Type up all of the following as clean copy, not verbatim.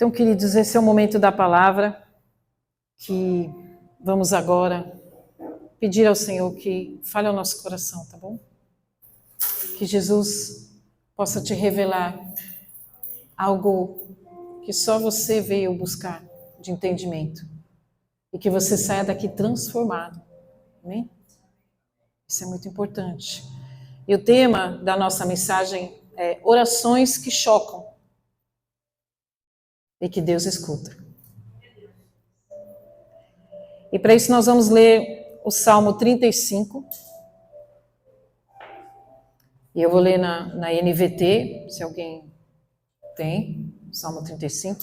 Então, queridos, esse é o momento da palavra que vamos agora pedir ao Senhor que fale ao nosso coração, tá bom? Que Jesus possa te revelar algo que só você veio buscar de entendimento e que você saia daqui transformado, amém? Isso é muito importante. E o tema da nossa mensagem é orações que chocam e que Deus escuta. E para isso nós vamos ler o Salmo 35. E eu vou ler na NVT, se alguém tem, Salmo 35.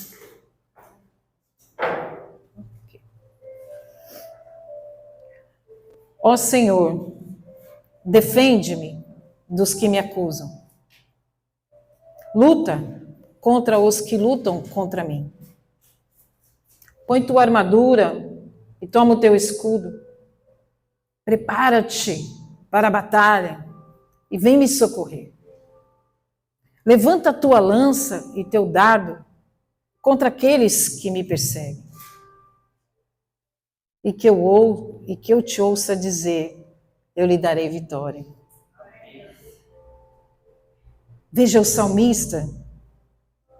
Ó Senhor, defende-me dos que me acusam. Luta contra os que lutam contra mim. Põe tua armadura e toma o teu escudo. Prepara-te para a batalha e vem me socorrer. Levanta a tua lança e teu dardo contra aqueles que me perseguem. E que eu te ouça dizer, eu lhe darei vitória. Veja o salmista,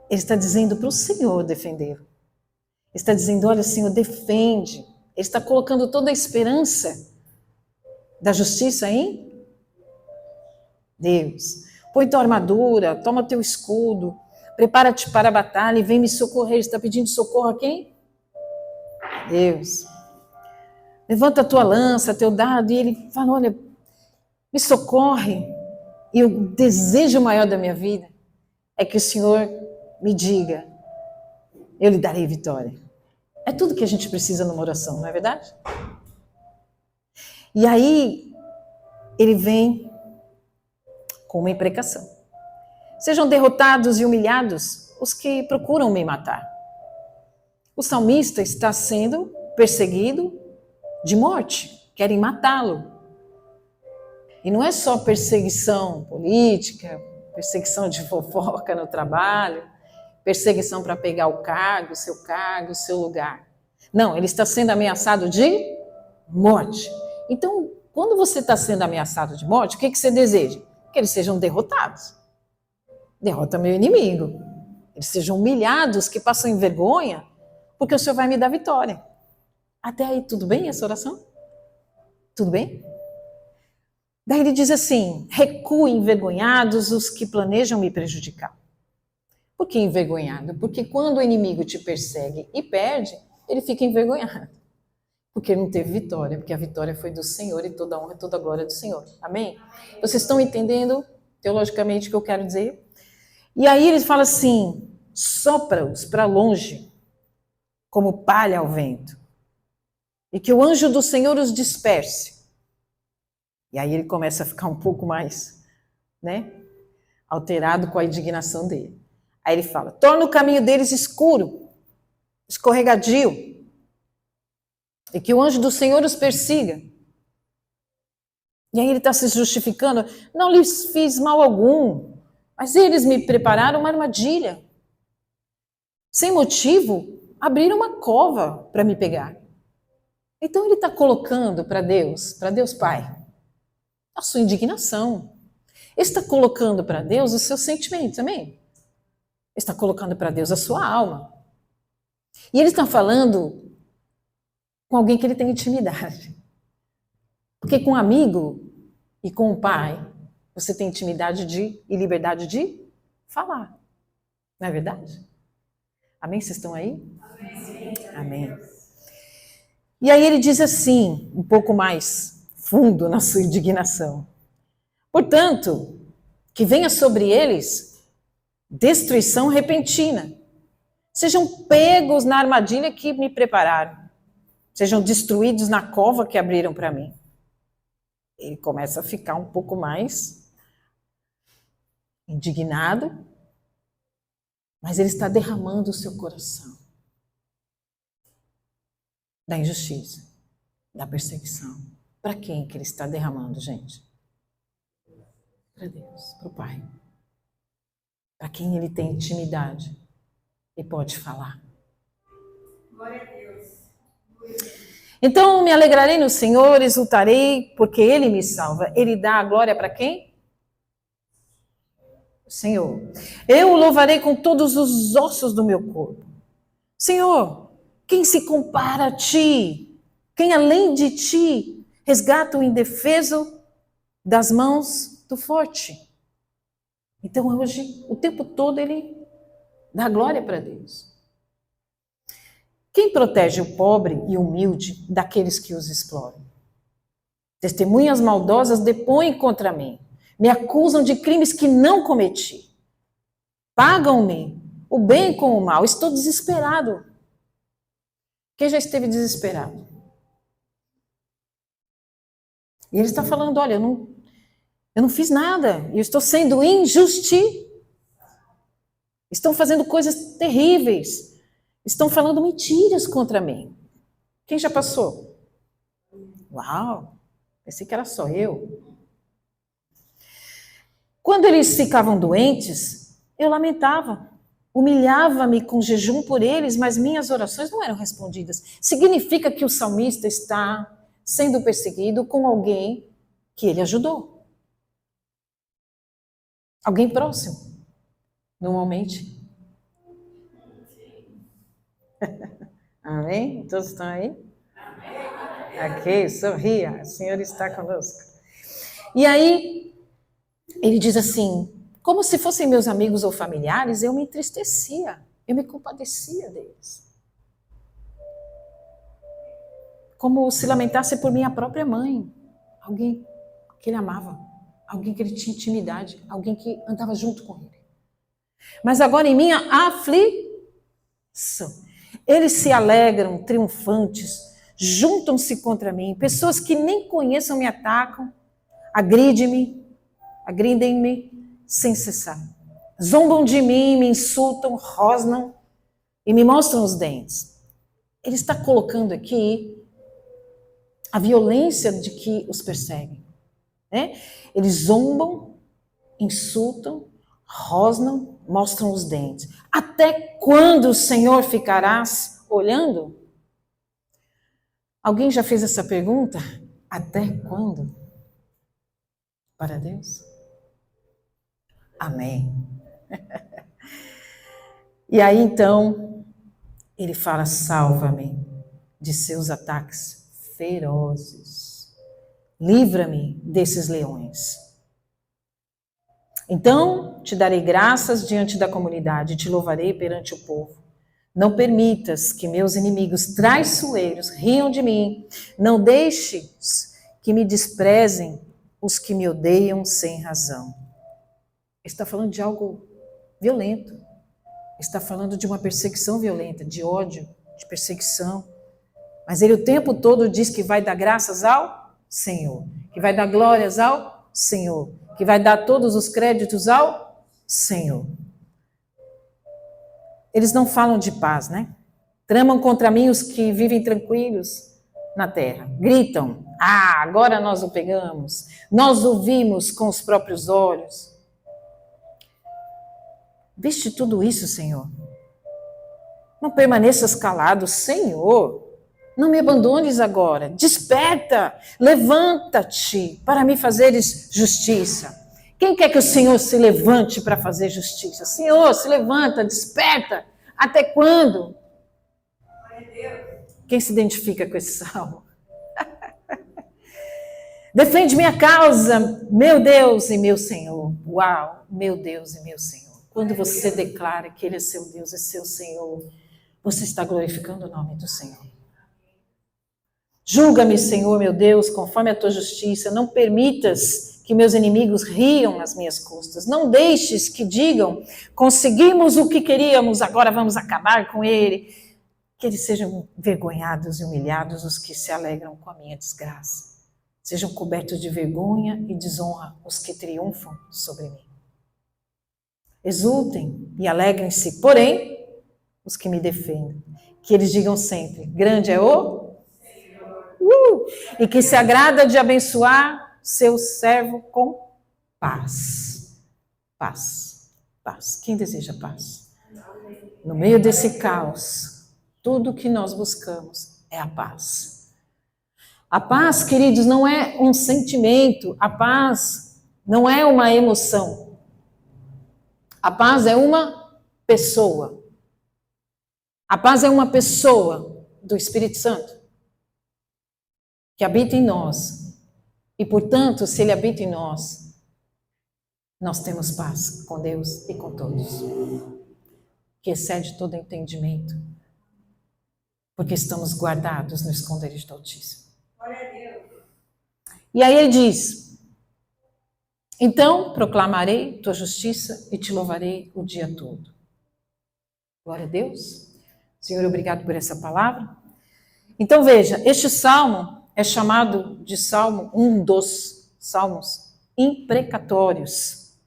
ele está dizendo para o Senhor defender. Ele está dizendo, olha, Senhor, defende. Ele está colocando toda a esperança da justiça em Deus. Põe tua armadura, toma teu escudo, prepara-te para a batalha e vem me socorrer. Ele está pedindo socorro a quem? Deus. Levanta a tua lança, teu dardo, e ele fala, olha, me socorre. E o desejo maior da minha vida é que o Senhor me diga, eu lhe darei vitória. É tudo que a gente precisa numa oração, não é verdade? E aí, ele vem com uma imprecação. Sejam derrotados e humilhados os que procuram me matar. O salmista está sendo perseguido de morte, querem matá-lo. E não é só perseguição política, perseguição de fofoca no trabalho, perseguição para pegar o seu lugar. Não, ele está sendo ameaçado de morte. Então, quando você está sendo ameaçado de morte, o que você deseja? Que eles sejam derrotados. Derrota meu inimigo. Eles sejam humilhados, que passam em vergonha, porque o Senhor vai me dar vitória. Até aí, tudo bem essa oração? Tudo bem? Daí ele diz assim, recuem envergonhados os que planejam me prejudicar. Por que envergonhado? Porque quando o inimigo te persegue e perde, ele fica envergonhado. Porque ele não teve vitória, porque a vitória foi do Senhor e toda a honra e toda a glória do Senhor. Amém? Vocês estão entendendo teologicamente o que eu quero dizer? E aí ele fala assim, sopra-os para longe, como palha ao vento, e que o anjo do Senhor os disperse. E aí ele começa a ficar um pouco mais, alterado com a indignação dele. Aí ele fala, torna o caminho deles escuro, escorregadio, e que o anjo do Senhor os persiga. E aí ele está se justificando, não lhes fiz mal algum, mas eles me prepararam uma armadilha. Sem motivo, abriram uma cova para me pegar. Então ele está colocando para Deus Pai, a sua indignação. Ele está colocando para Deus os seus sentimentos, amém? Ele está colocando para Deus a sua alma. E ele está falando com alguém que ele tem intimidade. Porque com um amigo e com o pai, você tem intimidade e liberdade de falar. Não é verdade? Amém? Vocês estão aí? Amém. E aí ele diz assim, um pouco mais fundo na sua indignação. Portanto, que venha sobre eles destruição repentina. Sejam pegos na armadilha que me prepararam. Sejam destruídos na cova que abriram para mim. Ele começa a ficar um pouco mais indignado, mas ele está derramando o seu coração da injustiça, da perseguição. Para quem que ele está derramando, gente? Para Deus, para o Pai. Para quem ele tem intimidade. e pode falar. Então me alegrarei no Senhor, exultarei, porque Ele me salva. Ele dá a glória para quem? Senhor. Eu o louvarei com todos os ossos do meu corpo. Senhor, quem se compara a ti? Quem além de ti resgata o indefeso das mãos do forte? Então hoje, o tempo todo, ele dá glória para Deus. Quem protege o pobre e humilde daqueles que os exploram? Testemunhas maldosas depõem contra mim. Me acusam de crimes que não cometi. Pagam-me o bem com o mal. Estou desesperado. Quem já esteve desesperado? E ele está falando, olha, eu não fiz nada. Eu estou sendo injustiçado. Estão fazendo coisas terríveis. Estão falando mentiras contra mim. Quem já passou? Uau, pensei que era só eu. Quando eles ficavam doentes, eu lamentava. Humilhava-me com jejum por eles, mas minhas orações não eram respondidas. Significa que o salmista está sendo perseguido com alguém que ele ajudou. Alguém próximo. Normalmente. Amém? Todos estão aí? Ok, sorria, o Senhor está conosco. E aí, ele diz assim, como se fossem meus amigos ou familiares, eu me entristecia, eu me compadecia deles. Como se lamentasse por minha própria mãe, alguém que ele amava, alguém que ele tinha intimidade, alguém que andava junto com ele. Mas agora em minha aflição, eles se alegram, triunfantes, juntam-se contra mim. Pessoas que nem conheçam me atacam, agridem-me sem cessar. Zombam de mim, me insultam, rosnam e me mostram os dentes. Ele está colocando aqui a violência de que os perseguem. Né? Eles zombam, insultam, rosnam, mostram os dentes. Até quando o Senhor ficarás olhando? Alguém já fez essa pergunta? Até quando? Para Deus? Amém. E aí então, ele fala, salva-me de seus ataques ferozes. Livra-me desses leões. Então, te darei graças diante da comunidade, te louvarei perante o povo. Não permitas que meus inimigos traiçoeiros riam de mim. Não deixes que me desprezem os que me odeiam sem razão. Ele está falando de algo violento. Ele está falando de uma perseguição violenta, de ódio, de perseguição. Mas ele o tempo todo diz que vai dar graças ao Senhor, que vai dar glórias ao Senhor, que vai dar todos os créditos ao Senhor. Eles não falam de paz, né? Tramam contra mim os que vivem tranquilos na terra. Gritam, agora nós o pegamos. Nós o vimos com os próprios olhos. Viste tudo isso, Senhor? Não permaneças calado, Senhor. Não me abandones agora. Desperta, levanta-te para me fazeres justiça. Quem quer que o Senhor se levante para fazer justiça? Senhor, se levanta, desperta. Até quando? Quem se identifica com esse salmo? Defende minha causa, meu Deus e meu Senhor. Uau, meu Deus e meu Senhor. Quando você declara que Ele é seu Deus e seu Senhor, você está glorificando o nome do Senhor. Julga-me, Senhor, meu Deus, conforme a tua justiça. Não permitas que meus inimigos riam nas minhas costas. Não deixes que digam, conseguimos o que queríamos, agora vamos acabar com ele. Que eles sejam envergonhados e humilhados os que se alegram com a minha desgraça. Sejam cobertos de vergonha e desonra os que triunfam sobre mim. Exultem e alegrem-se, porém, os que me defendem. Que eles digam sempre, grande é o e que se agrada de abençoar seu servo com paz. Paz, paz. Quem deseja paz? No meio desse caos, tudo que nós buscamos é a paz. A paz, queridos, não é um sentimento, a paz não é uma emoção. A paz é uma pessoa. A paz é uma pessoa do Espírito Santo que habita em nós. E, portanto, se ele habita em nós, nós temos paz com Deus e com todos, que excede todo entendimento, porque estamos guardados no esconderijo do Altíssimo. E aí ele diz: então proclamarei tua justiça e te louvarei o dia todo. Glória a Deus. Senhor, obrigado por essa palavra. Então veja, este salmo é chamado de salmo, um dos salmos imprecatórios.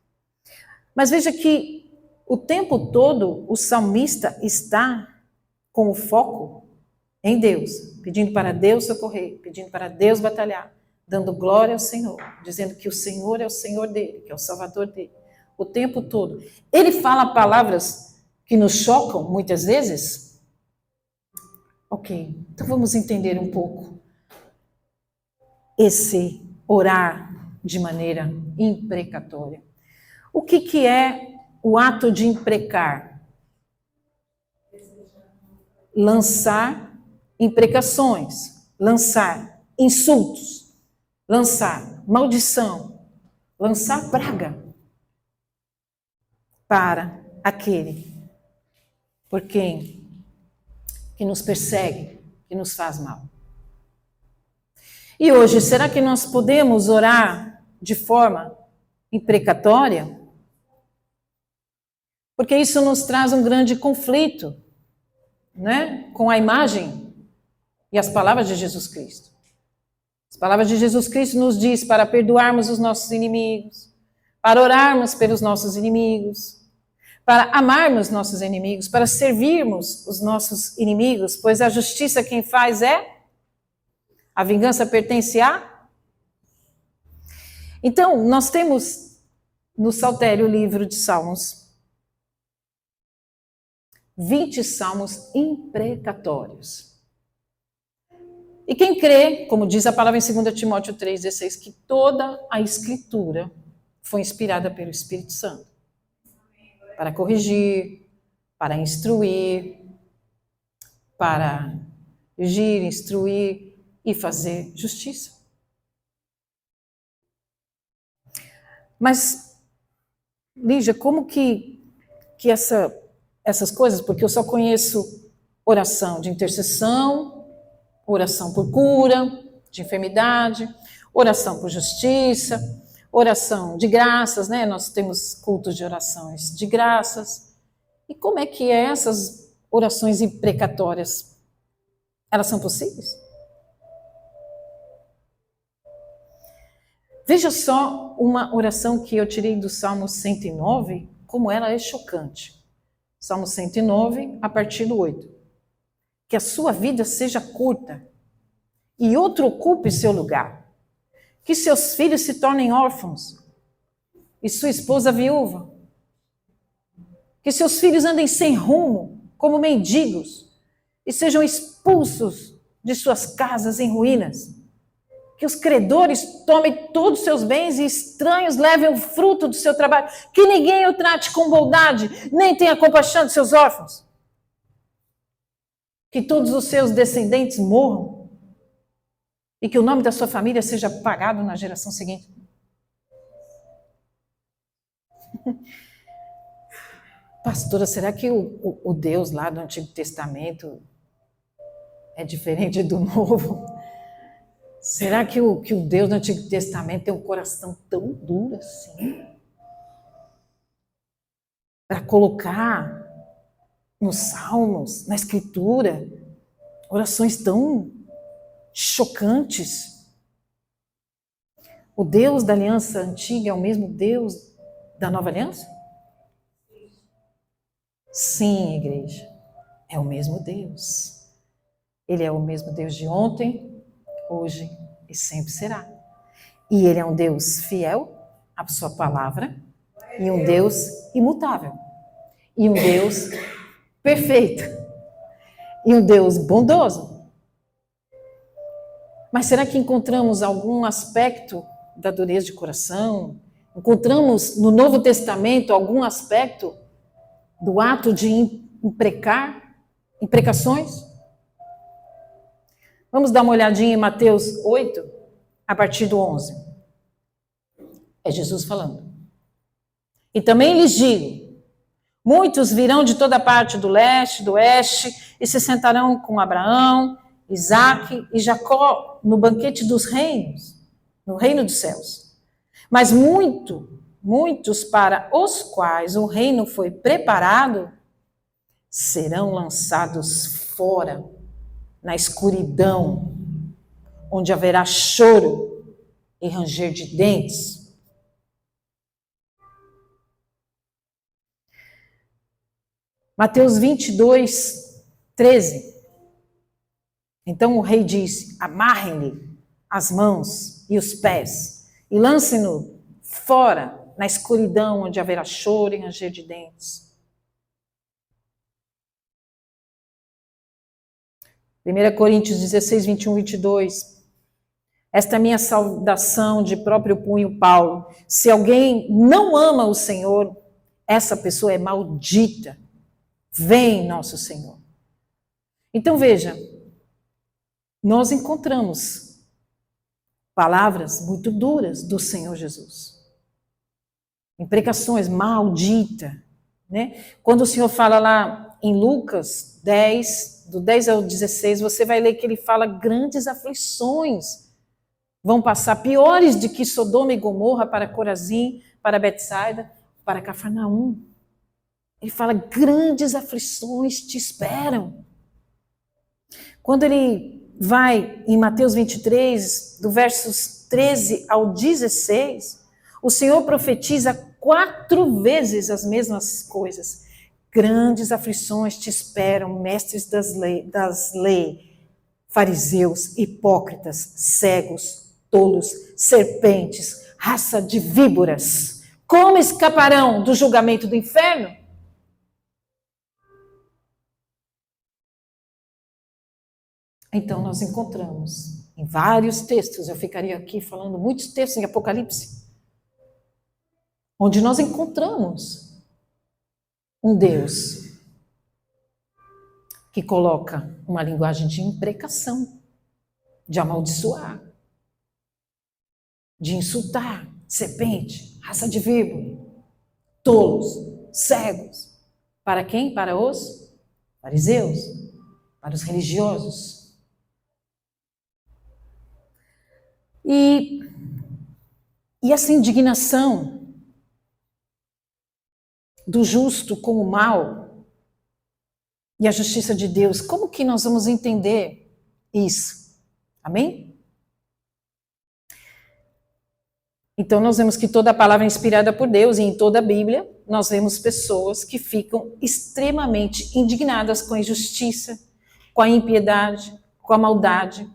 Mas veja que o tempo todo o salmista está com o foco em Deus, pedindo para Deus socorrer, pedindo para Deus batalhar, dando glória ao Senhor, dizendo que o Senhor é o Senhor dele, que é o Salvador dele, o tempo todo. Ele fala palavras que nos chocam muitas vezes. Ok, então vamos entender um pouco esse orar de maneira imprecatória. O que é o ato de imprecar? Lançar imprecações, lançar insultos, lançar maldição, lançar praga para aquele por quem que nos persegue, que nos faz mal. E hoje, será que nós podemos orar de forma imprecatória? Porque isso nos traz um grande conflito, né? Com a imagem e as palavras de Jesus Cristo. As palavras de Jesus Cristo nos diz para perdoarmos os nossos inimigos, para orarmos pelos nossos inimigos, para amarmos nossos inimigos, para servirmos os nossos inimigos, pois a justiça quem faz é, a vingança pertence a. Então, nós temos no Saltério, o livro de Salmos, 20 salmos imprecatórios. E quem crê, como diz a palavra em 2 Timóteo 3,16, que toda a Escritura foi inspirada pelo Espírito Santo para corrigir, para instruir, para agir, instruir e fazer justiça. Mas, Lígia, como que essas coisas, porque eu só conheço oração de intercessão, oração por cura de enfermidade, oração por justiça, oração de graças, né? Nós temos cultos de orações de graças. E como é que essas orações imprecatórias, elas são possíveis? Veja só uma oração que eu tirei do Salmo 109, como ela é chocante. Salmo 109, a partir do 8. Que a sua vida seja curta e outro ocupe seu lugar. Que seus filhos se tornem órfãos e sua esposa viúva. Que seus filhos andem sem rumo, como mendigos, e sejam expulsos de suas casas em ruínas. Que os credores tomem todos os seus bens e estranhos levem o fruto do seu trabalho. Que ninguém o trate com bondade, nem tenha compaixão de seus órfãos. Que todos os seus descendentes morram. E que o nome da sua família seja apagado na geração seguinte. Pastora, será que o Deus lá do Antigo Testamento é diferente do Novo? Será que o Deus do Antigo Testamento tem um coração tão duro assim? Para colocar nos Salmos, na Escritura, orações tão chocantes. O Deus da aliança antiga é o mesmo Deus da nova aliança? Sim, igreja, é o mesmo Deus. Ele é o mesmo Deus de ontem, hoje e sempre será. E ele é um Deus fiel à sua palavra e um Deus imutável. E um Deus perfeito e um Deus bondoso. Mas será que encontramos algum aspecto da dureza de coração? Encontramos no Novo Testamento algum aspecto do ato de imprecações? Vamos dar uma olhadinha em Mateus 8, a partir do 11. É Jesus falando. E também lhes digo, muitos virão de toda parte do leste, do oeste, e se sentarão com Abraão, Isaque e Jacó no banquete dos reinos, no reino dos céus. Mas muitos para os quais o reino foi preparado, serão lançados fora, na escuridão, onde haverá choro e ranger de dentes. Mateus 22, 13. Então o rei disse, amarrem-lhe as mãos e os pés e lancem-no fora, na escuridão, onde haverá choro e ranger de dentes. 1 Coríntios 16, 21, 22. Esta é a minha saudação de próprio punho, Paulo. Se alguém não ama o Senhor, essa pessoa é maldita. Vem, nosso Senhor. Então veja, nós encontramos palavras muito duras do Senhor Jesus. Imprecações, maldita, né? Quando o Senhor fala lá em Lucas 10, do 10 ao 16, você vai ler que ele fala grandes aflições vão passar, piores de que Sodoma e Gomorra para Corazim, para Betsaida, para Cafarnaum. Ele fala, grandes aflições te esperam. Quando ele vai em Mateus 23, do versos 13 ao 16, o Senhor profetiza 4 vezes as mesmas coisas. Grandes aflições te esperam, mestres das leis, fariseus, hipócritas, cegos, tolos, serpentes, raça de víboras. Como escaparão do julgamento do inferno? Então nós encontramos em vários textos, eu ficaria aqui falando muitos textos em Apocalipse, onde nós encontramos um Deus que coloca uma linguagem de imprecação, de amaldiçoar, de insultar, serpente, raça de víbora, tolos, cegos. Para quem? Para os fariseus, para os religiosos. E essa indignação do justo com o mal e a justiça de Deus, como que nós vamos entender isso? Amém? Então nós vemos que toda a palavra é inspirada por Deus e em toda a Bíblia nós vemos pessoas que ficam extremamente indignadas com a injustiça, com a impiedade, com a maldade,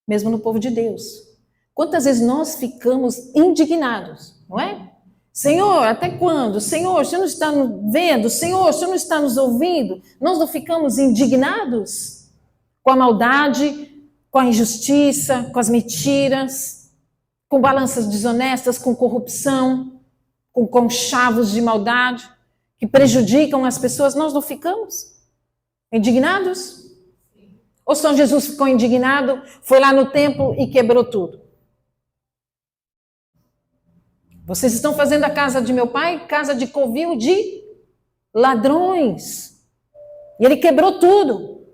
mesmo no povo de Deus. Quantas vezes nós ficamos indignados, não é? Senhor, até quando? Senhor, o Senhor não está nos vendo? Senhor, o Senhor não está nos ouvindo? Nós não ficamos indignados com a maldade, com a injustiça, com as mentiras, com balanças desonestas, com corrupção, com conchavos de maldade que prejudicam as pessoas? Nós não ficamos indignados? Ou São Jesus ficou indignado, foi lá no templo e quebrou tudo? Vocês estão fazendo a casa de meu pai casa de covil de ladrões. E ele quebrou tudo.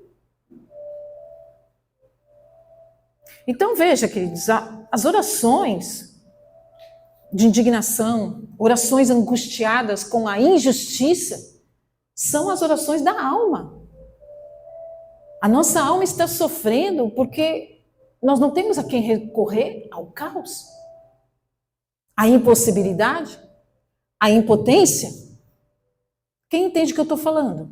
Então veja, queridos, as orações de indignação, orações angustiadas com a injustiça, são as orações da alma. A nossa alma está sofrendo porque nós não temos a quem recorrer ao caos, à impossibilidade, à impotência. Quem entende o que eu estou falando?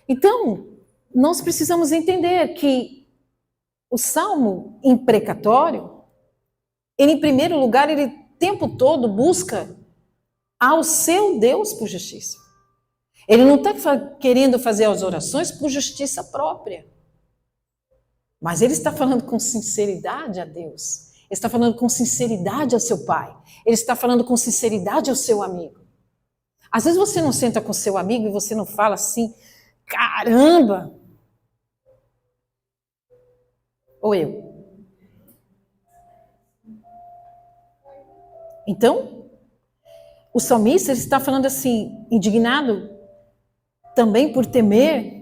Então, nós precisamos entender que o salmo imprecatório, ele, em primeiro lugar, ele o tempo todo busca ao seu Deus por justiça. Ele não está querendo fazer as orações por justiça própria. Mas ele está falando com sinceridade a Deus. Ele está falando com sinceridade ao seu pai. Ele está falando com sinceridade ao seu amigo. Às vezes você não senta com seu amigo e você não fala assim, caramba! Ou eu. Então, o salmista está falando assim, indignado também por temer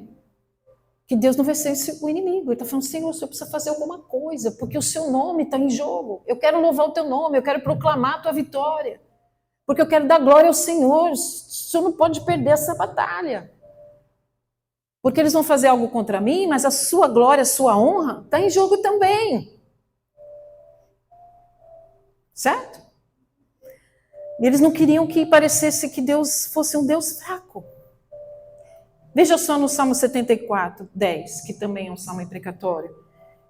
que Deus não vencesse o inimigo. Ele está falando, Senhor, o Senhor precisa fazer alguma coisa, porque o seu nome está em jogo. Eu quero louvar o teu nome, eu quero proclamar a tua vitória. Porque eu quero dar glória ao Senhor. O Senhor não pode perder essa batalha. Porque eles vão fazer algo contra mim, mas a sua glória, a sua honra está em jogo também. Certo? E eles não queriam que parecesse que Deus fosse um Deus fraco. Veja só no Salmo 74, 10, que também é um salmo imprecatório.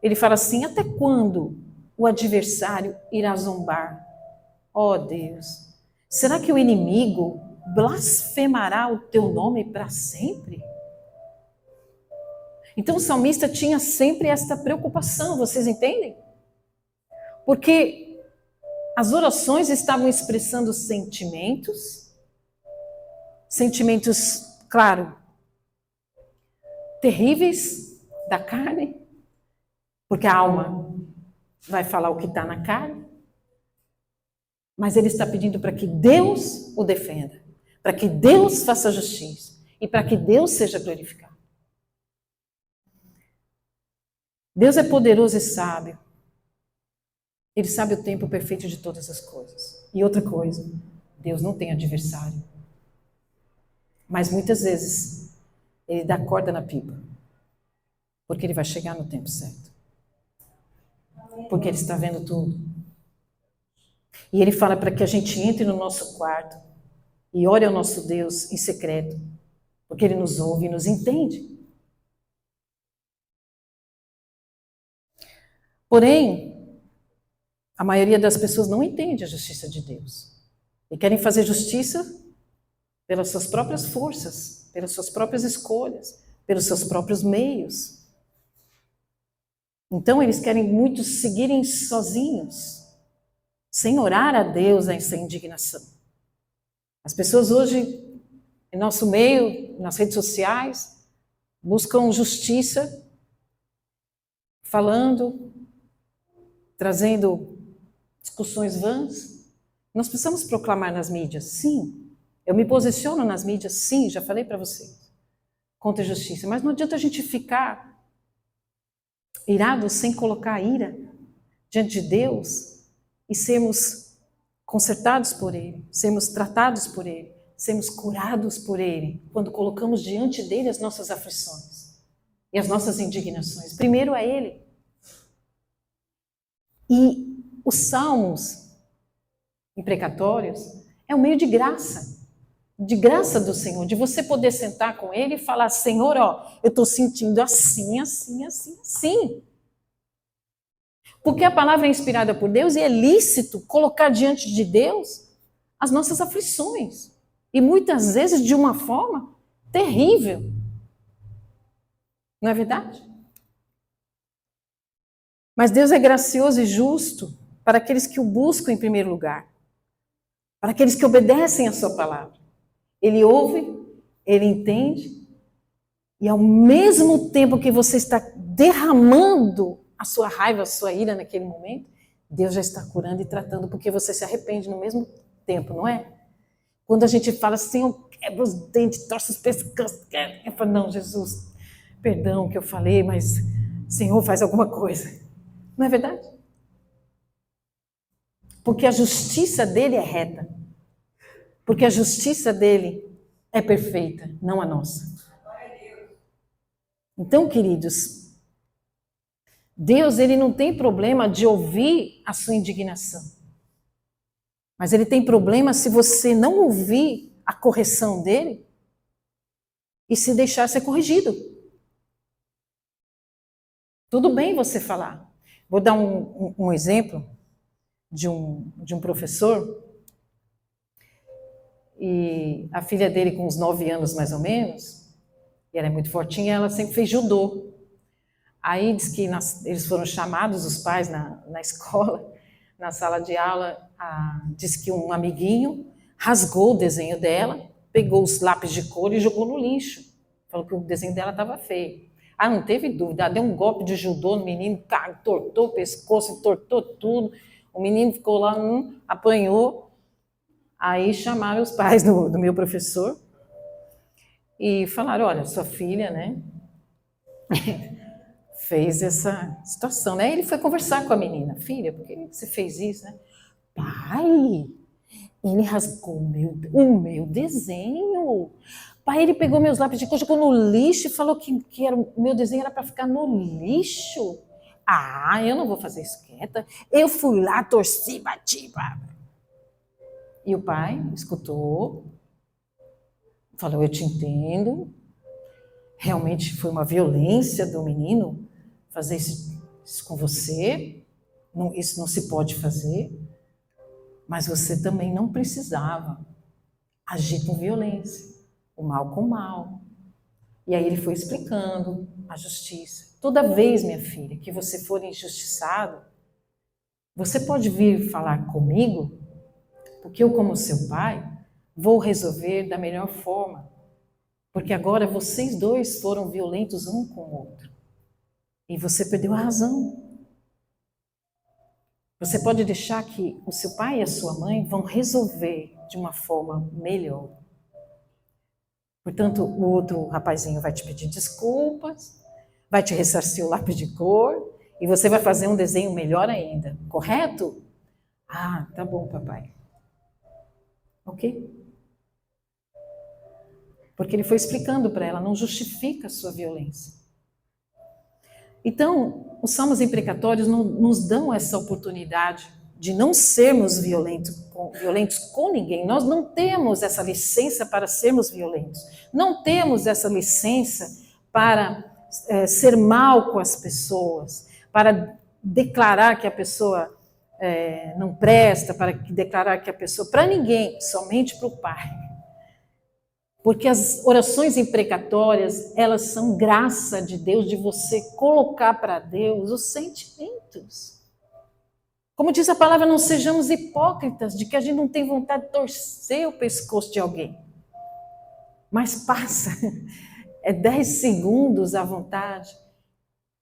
Ele fala assim, até quando o adversário irá zombar? Ó Deus, será que o inimigo blasfemará o teu nome para sempre? Então o salmista tinha sempre esta preocupação, vocês entendem? Porque as orações estavam expressando sentimentos, claro, terríveis da carne, porque a alma vai falar o que está na carne, mas ele está pedindo para que Deus o defenda, para que Deus faça justiça e para que Deus seja glorificado. Deus é poderoso e sábio. Ele sabe o tempo perfeito de todas as coisas. E outra coisa, Deus não tem adversário. Mas muitas vezes ele dá corda na pipa, porque ele vai chegar no tempo certo. Porque ele está vendo tudo. E ele fala para que a gente entre no nosso quarto e ore ao nosso Deus em secreto, porque ele nos ouve e nos entende. Porém, a maioria das pessoas não entende a justiça de Deus. E querem fazer justiça pelas suas próprias forças, pelas suas próprias escolhas, pelos seus próprios meios. Então, eles querem muito seguirem sozinhos, sem orar a Deus essa indignação. As pessoas hoje, em nosso meio, nas redes sociais, buscam justiça, falando, trazendo discussões vãs. Nós precisamos proclamar nas mídias, sim. Eu me posiciono nas mídias, sim, já falei para vocês, contra a justiça. Mas não adianta a gente ficar irado sem colocar a ira diante de Deus e sermos consertados por Ele, sermos tratados por Ele, sermos curados por Ele, quando colocamos diante dEle as nossas aflições e as nossas indignações. Primeiro a Ele. E os salmos imprecatórios é um meio de graça do Senhor, de você poder sentar com Ele e falar, Senhor, ó, eu estou sentindo assim, assim, assim, assim. Porque a palavra é inspirada por Deus e é lícito colocar diante de Deus as nossas aflições. E muitas vezes de uma forma terrível. Não é verdade? Mas Deus é gracioso e justo para aqueles que o buscam em primeiro lugar. Para aqueles que obedecem a sua palavra. Ele ouve, ele entende, e ao mesmo tempo que você está derramando a sua raiva, a sua ira naquele momento, Deus já está curando e tratando, porque você se arrepende no mesmo tempo, não é? Quando a gente fala assim, eu quebro os dentes, torço os pescoços, eu falo, não, Jesus, perdão que eu falei, mas Senhor, faz alguma coisa. Não é verdade? Porque a justiça dele é reta. Porque a justiça dele é perfeita, não a nossa. Então, queridos, Deus, ele não tem problema de ouvir a sua indignação. Mas ele tem problema se você não ouvir a correção dele e se deixar ser corrigido. Tudo bem você falar. Vou dar um exemplo de um professor. E a filha dele, com uns 9 anos mais ou menos, e ela é muito fortinha, ela sempre fez judô. Aí diz que eles foram chamados, os pais, na escola, na sala de aula, diz que um amiguinho rasgou o desenho dela, pegou os lápis de cor e jogou no lixo. Falou que o desenho dela estava feio. Não teve dúvida, deu um golpe de judô no menino, entortou o pescoço, entortou tudo. O menino ficou lá, apanhou. Aí chamaram os pais do meu professor e falaram, olha, sua filha, né, fez essa situação, né? Ele foi conversar com a menina, filha, por que você fez isso, né? Pai, ele rasgou o meu desenho. Pai, ele pegou meus lápis de cor, jogou no lixo e falou que o meu desenho era para ficar no lixo. Eu não vou fazer isso quieta. Eu fui lá, torci, bati. E o pai escutou, falou, eu te entendo. Realmente foi uma violência do menino fazer isso com você. Isso não se pode fazer. Mas você também não precisava agir com violência. O mal com o mal. E aí ele foi explicando a justiça. Toda vez, minha filha, que você for injustiçado, você pode vir falar comigo, porque eu, como seu pai, vou resolver da melhor forma. Porque agora vocês dois foram violentos um com o outro. E você perdeu a razão. Você pode deixar que o seu pai e a sua mãe vão resolver de uma forma melhor. Portanto, o outro rapazinho vai te pedir desculpas, vai te ressarcir o lápis de cor e você vai fazer um desenho melhor ainda, correto? Tá bom, papai. Ok? Porque ele foi explicando para ela, não justifica a sua violência. Então, os salmos imprecatórios nos dão essa oportunidade de não sermos violentos com ninguém. Nós não temos essa licença para sermos violentos. Não temos essa licença para ser mal com as pessoas, para declarar que a pessoa não presta, para declarar que a pessoa... Para ninguém, somente para o Pai. Porque as orações imprecatórias, elas são graça de Deus, de você colocar para Deus os sentimentos. Como diz a palavra, não sejamos hipócritas, de que a gente não tem vontade de torcer o pescoço de alguém. Mas passa, 10 segundos à vontade.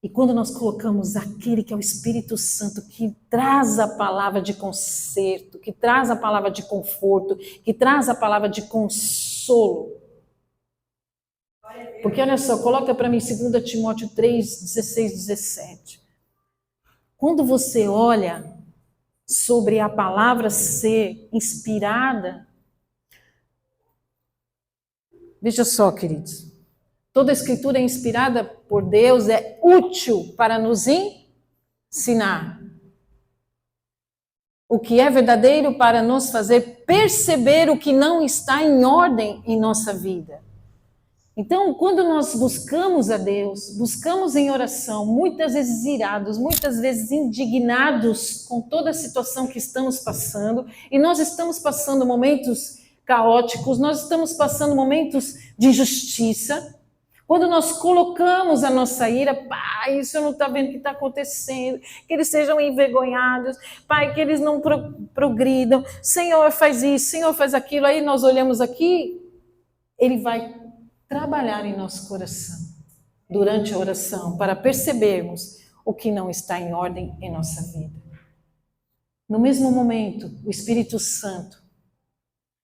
E quando nós colocamos aquele que é o Espírito Santo, que traz a palavra de conserto, que traz a palavra de conforto, que traz a palavra de consolo. Porque olha só, coloca para mim 2 Timóteo 3, 16, 17. Quando você olha sobre a palavra ser inspirada, veja só, queridos, toda a escritura é inspirada por Deus, é útil para nos ensinar o que é verdadeiro, para nos fazer perceber o que não está em ordem em nossa vida. Então, quando nós buscamos a Deus, buscamos em oração, muitas vezes irados, muitas vezes indignados com toda a situação que estamos passando, e nós estamos passando momentos caóticos, nós estamos passando momentos de injustiça. Quando nós colocamos a nossa ira, Pai, o Senhor não está vendo o que está acontecendo, que eles sejam envergonhados, Pai, que eles não progridam, Senhor faz isso, Senhor faz aquilo, aí nós olhamos aqui, Ele vai trabalhar em nosso coração, durante a oração, para percebermos o que não está em ordem em nossa vida. No mesmo momento, o Espírito Santo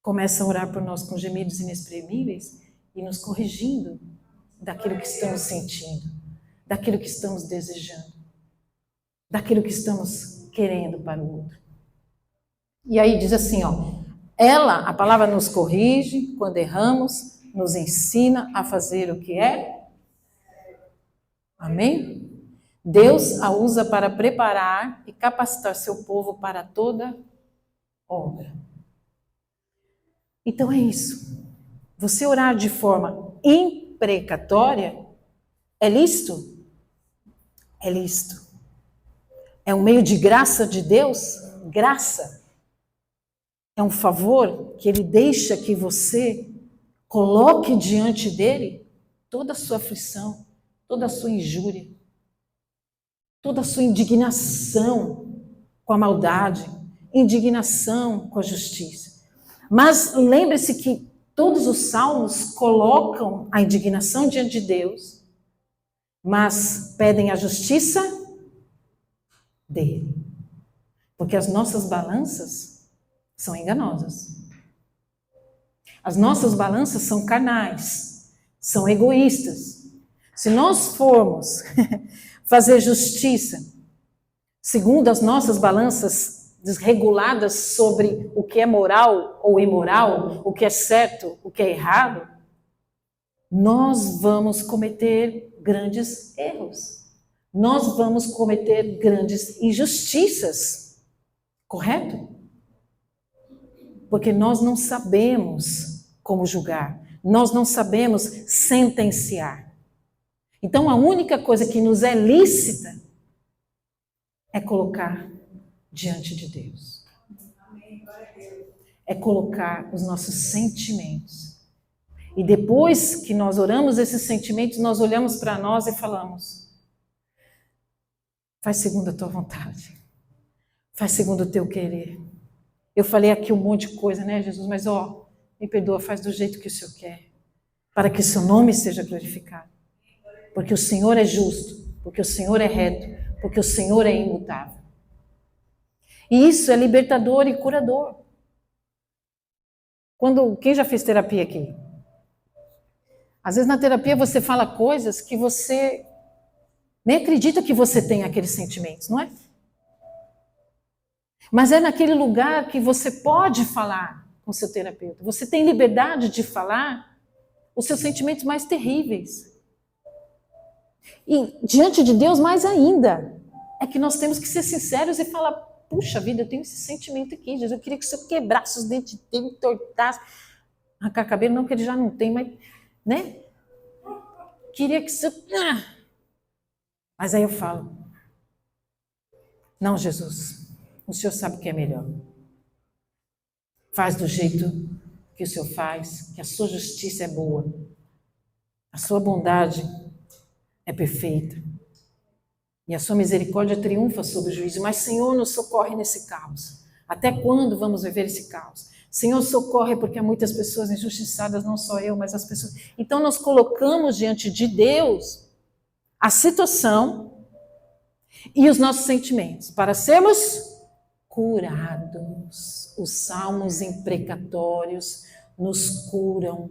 começa a orar por nós com gemidos inexprimíveis e nos corrigindo daquilo que estamos sentindo, daquilo que estamos desejando, daquilo que estamos querendo para o outro. E aí diz assim, a palavra nos corrige quando erramos, nos ensina a fazer o que é. Amém? Deus a usa para preparar e capacitar seu povo para toda obra. Então é isso. Você orar de forma imprecatória é lícito? É lícito. É um meio de graça de Deus? Graça. é um favor que ele deixa que você coloque diante dele toda a sua aflição, toda a sua injúria, toda a sua indignação com a maldade, indignação com a justiça. Mas lembre-se que todos os salmos colocam a indignação diante de Deus, mas pedem a justiça dele. Porque as nossas balanças são enganosas. As nossas balanças são carnais, são egoístas. Se nós formos fazer justiça segundo as nossas balanças desreguladas sobre o que é moral ou imoral, o que é certo, o que é errado, nós vamos cometer grandes erros. Nós vamos cometer grandes injustiças. Correto? Porque nós não sabemos como julgar. Nós não sabemos sentenciar. Então, a única coisa que nos é lícita é colocar diante de Deus. É colocar os nossos sentimentos. E depois que nós oramos esses sentimentos, nós olhamos para nós e falamos: faz segundo a tua vontade. Faz segundo o teu querer. Eu falei aqui um monte de coisa, né, Jesus? Mas, me perdoa, faz do jeito que o Senhor quer. Para que o seu nome seja glorificado. Porque o Senhor é justo. Porque o Senhor é reto. Porque o Senhor é imutável. E isso é libertador e curador. Quem já fez terapia aqui? Às vezes na terapia você fala coisas que você nem acredita que você tem aqueles sentimentos, não é? Mas é naquele lugar que você pode falar com o seu terapeuta. Você tem liberdade de falar os seus sentimentos mais terríveis. E diante de Deus, mais ainda, é que nós temos que ser sinceros e falar: puxa vida, eu tenho esse sentimento aqui, Jesus, eu queria que o Senhor quebrasse os dentes dele, entortasse. Arrancar cabelo não, que ele já não tem, mas, né? Queria que o Senhor... Mas aí eu falo: não, Jesus, o Senhor sabe o que é melhor. Faz do jeito que o Senhor faz, que a sua justiça é boa. A sua bondade é perfeita. E a sua misericórdia triunfa sobre o juízo. Mas, Senhor, nos socorre nesse caos. Até quando vamos viver esse caos? Senhor, socorre, porque há muitas pessoas injustiçadas, não só eu, mas as pessoas. Então, nós colocamos diante de Deus a situação e os nossos sentimentos para sermos curados. Os salmos imprecatórios nos curam,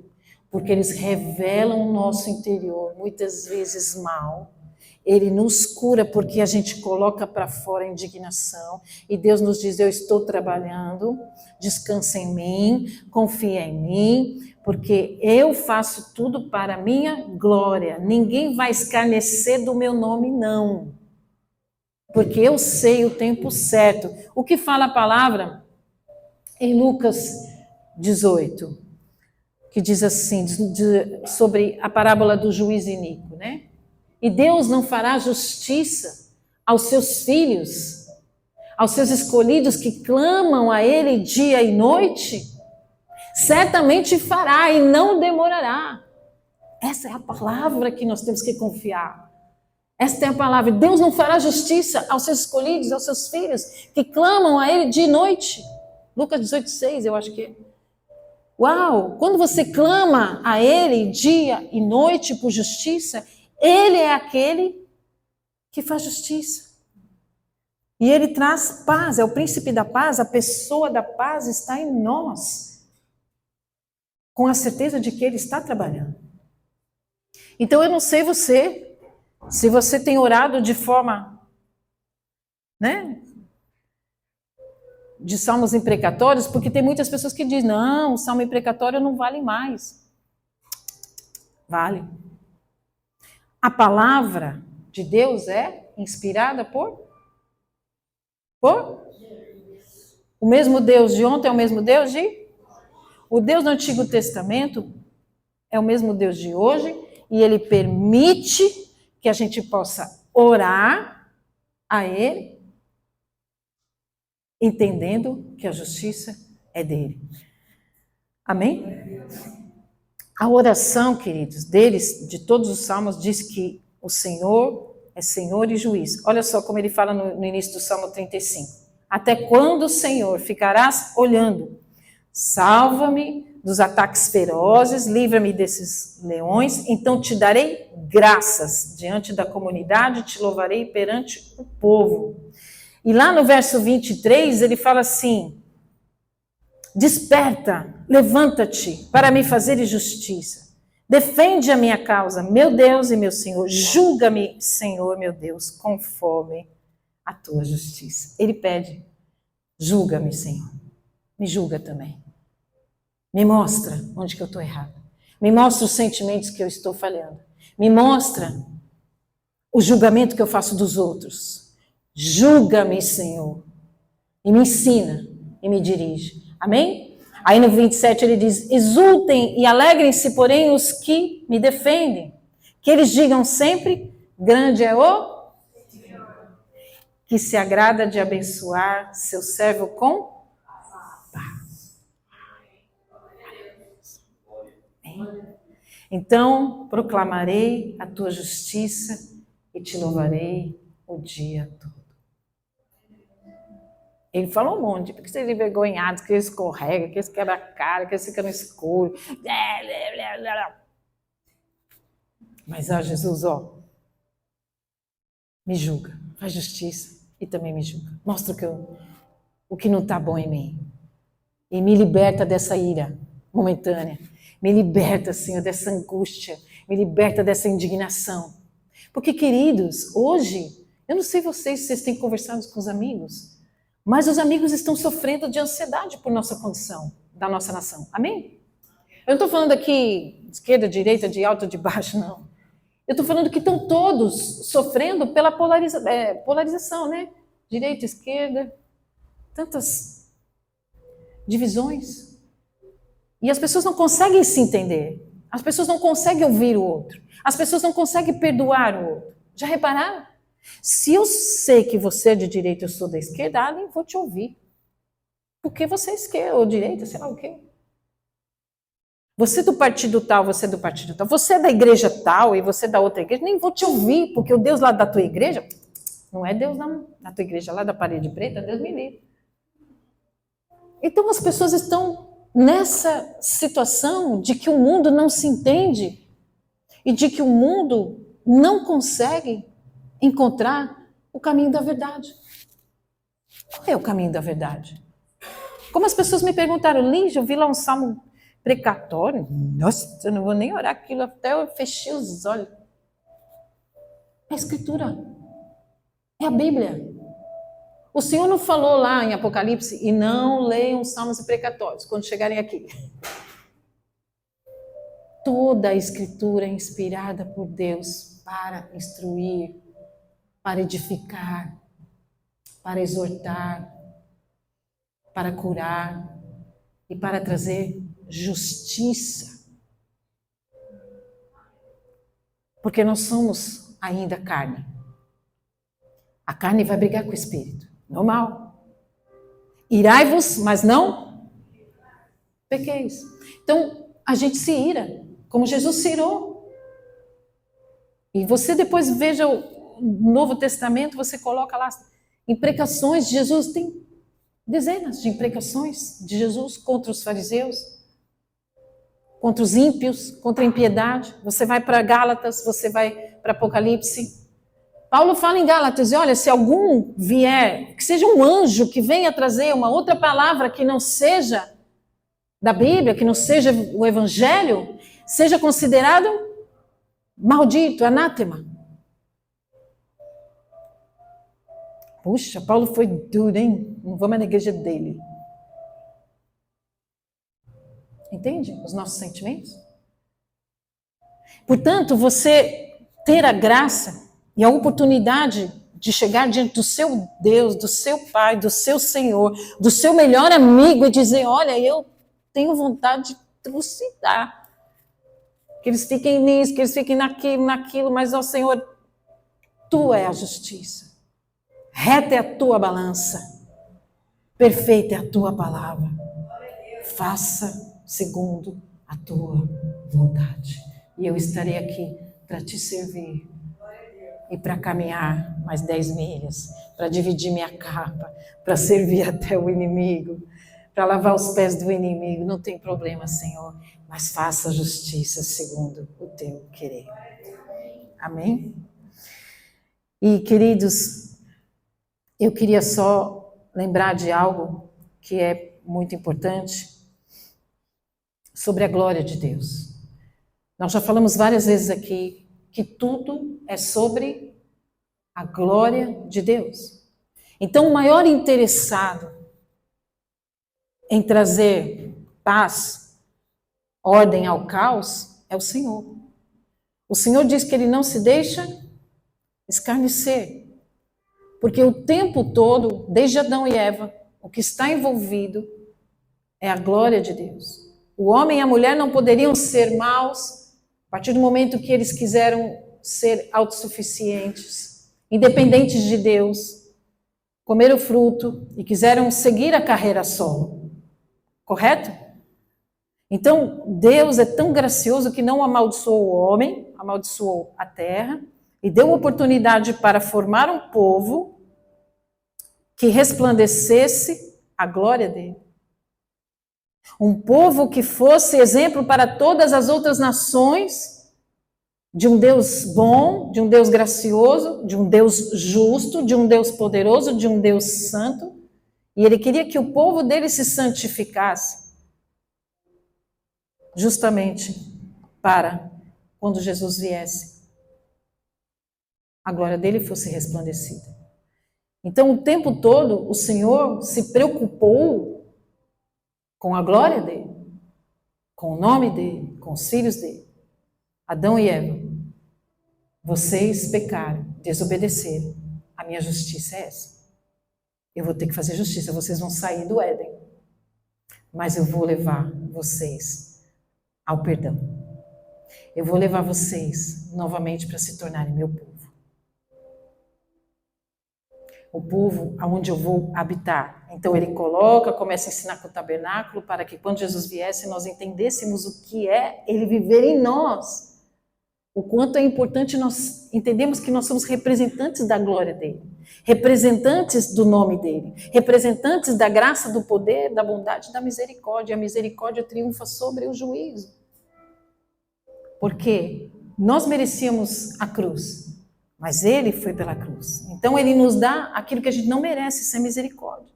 porque eles revelam o nosso interior, muitas vezes mal. Ele nos cura porque a gente coloca para fora a indignação. E Deus nos diz: eu estou trabalhando, descansa em mim, confia em mim, porque eu faço tudo para a minha glória. Ninguém vai escarnecer do meu nome, não. Porque eu sei o tempo certo. O que fala a palavra em Lucas 18, que diz assim, sobre a parábola do juiz iníquo, né? E Deus não fará justiça aos seus filhos, aos seus escolhidos que clamam a Ele dia e noite? Certamente fará e não demorará. Essa é a palavra que nós temos que confiar. Esta é a palavra. Deus não fará justiça aos seus escolhidos, aos seus filhos que clamam a Ele dia e noite. Lucas 18:6, eu acho que é. Uau! Quando você clama a Ele dia e noite por justiça, Ele é aquele que faz justiça. E Ele traz paz, é o príncipe da paz, a pessoa da paz está em nós. Com a certeza de que Ele está trabalhando. Então eu não sei você, se você tem orado de forma, né, de salmos imprecatórios, porque tem muitas pessoas que dizem: não, o salmo imprecatório não vale mais. Vale. A palavra de Deus é inspirada por o mesmo Deus de ontem é o mesmo Deus de... O Deus do Antigo Testamento é o mesmo Deus de hoje, e Ele permite que a gente possa orar a Ele, entendendo que a justiça é dele. Amém? A oração, queridos, de todos os salmos, diz que o Senhor é Senhor e juiz. Olha só como ele fala no início do Salmo 35. Até quando, Senhor, ficarás olhando? Salva-me dos ataques ferozes, livra-me desses leões, então te darei graças diante da comunidade, te louvarei perante o povo. E lá no verso 23, ele fala assim: desperta, levanta-te para me fazer justiça. Defende a minha causa, meu Deus e meu Senhor. Julga-me, Senhor, meu Deus, conforme a tua justiça. Ele pede, julga-me, Senhor. Me julga também. Me mostra onde que eu estou errado. Me mostra os sentimentos que eu estou falhando. Me mostra o julgamento que eu faço dos outros. Julga-me, Senhor. E me ensina e me dirige. Amém? Aí no 27 ele diz, exultem e alegrem-se, porém, os que me defendem. Que eles digam sempre, grande é o que se agrada de abençoar seu servo com paz. Então, proclamarei a tua justiça e te louvarei o dia todo. Ele falou um monte, porque vocês envergonhados, que eles escorregam, que eles quebram a cara, que eles ficam no escuro. Mas, ó, Jesus, ó, me julga, faz justiça e também me julga. Mostra o que não está bom em mim. E me liberta dessa ira momentânea. Me liberta, Senhor, dessa angústia. Me liberta dessa indignação. Porque, queridos, hoje, eu não sei se vocês têm conversado com os amigos, mas os amigos estão sofrendo de ansiedade por nossa condição, da nossa nação. Amém? Eu não estou falando aqui de esquerda, direita, de alto, de baixo, não. Eu estou falando que estão todos sofrendo pela polarização, né? Direita, esquerda, tantas divisões. E as pessoas não conseguem se entender. As pessoas não conseguem ouvir o outro. As pessoas não conseguem perdoar o outro. Já repararam? Se eu sei que você é de direita e eu sou da esquerda, nem vou te ouvir. Porque você é esquerda ou direita, sei lá o quê. Você é do partido tal, você é do partido tal. Você é da igreja tal e você é da outra igreja, nem vou te ouvir, porque o Deus lá da tua igreja, não é Deus na tua igreja lá da parede preta, Deus me livre. Então as pessoas estão nessa situação de que o mundo não se entende e de que o mundo não consegue encontrar o caminho da verdade. Qual é o caminho da verdade? Como as pessoas me perguntaram, Lígia, eu vi lá um salmo precatório. Nossa, eu não vou nem orar aquilo até eu fechei os olhos. É a Escritura. É a Bíblia. O Senhor não falou lá em Apocalipse, e não leiam salmos precatórios quando chegarem aqui. Toda a Escritura é inspirada por Deus para instruir, para edificar, para exortar, para curar e para trazer justiça. Porque nós somos ainda carne. A carne vai brigar com o espírito. Normal. Irai-vos, mas não pequeis. Então, a gente se ira, como Jesus se irou. E você depois veja o Novo Testamento, você coloca lá imprecações de Jesus. Tem dezenas de imprecações de Jesus contra os fariseus, contra os ímpios, contra a impiedade. Você vai para Gálatas, você vai para Apocalipse. Paulo fala em Gálatas, e olha, se algum vier, que seja um anjo que venha trazer uma outra palavra que não seja da Bíblia, que não seja o Evangelho, seja considerado maldito, anátema. Puxa, Paulo foi duro, hein? Não vou mais na igreja dele. Entende os nossos sentimentos? Portanto, você ter a graça e a oportunidade de chegar diante do seu Deus, do seu Pai, do seu Senhor, do seu melhor amigo e dizer, olha, eu tenho vontade de trucidar. Que eles fiquem nisso, que eles fiquem naquilo, mas, ó Senhor, Tu é a justiça. Reta é a Tua balança. Perfeita é a Tua palavra. faça segundo a tua vontade. E eu estarei aqui para te servir e para caminhar mais 10 milhas, para dividir minha capa, para servir até o inimigo, para lavar os pés do inimigo. Não tem problema, Senhor, mas faça justiça segundo o teu querer. Amém? E, queridos, eu queria só lembrar de algo que é muito importante sobre a glória de Deus. Nós já falamos várias vezes aqui que tudo é sobre a glória de Deus. Então, o maior interessado em trazer paz, ordem ao caos, é o Senhor. O Senhor diz que Ele não se deixa escarnecer, porque o tempo todo, desde Adão e Eva, o que está envolvido é a glória de Deus. O homem e a mulher não poderiam ser maus a partir do momento que eles quiseram ser autossuficientes, independentes de Deus, comer o fruto e quiseram seguir a carreira solo. Correto? Então, Deus é tão gracioso que não amaldiçoou o homem, amaldiçoou a terra e deu oportunidade para formar um povo que resplandecesse a glória dele. Um povo que fosse exemplo para todas as outras nações de um Deus bom, de um Deus gracioso, de um Deus justo, de um Deus poderoso, de um Deus santo. E ele queria que o povo dele se santificasse, justamente para, quando Jesus viesse, a glória dele fosse resplandecida. Então, o tempo todo, o Senhor se preocupou com a glória dele, com o nome dele, com os filhos dele. Adão e Eva, vocês pecaram, desobedeceram. A minha justiça é essa. Eu vou ter que fazer justiça, vocês vão sair do Éden. Mas eu vou levar vocês ao perdão. Eu vou levar vocês novamente para se tornarem meu povo. O povo aonde eu vou habitar. Então ele começa a ensinar com o tabernáculo para que quando Jesus viesse nós entendêssemos o que é ele viver em nós. O quanto é importante nós entendemos que nós somos representantes da glória dele, representantes do nome dele, representantes da graça, do poder, da bondade, da misericórdia. A misericórdia triunfa sobre o juízo. Porque nós merecíamos a cruz, mas ele foi pela cruz. Então ele nos dá aquilo que a gente não merece, isso é misericórdia.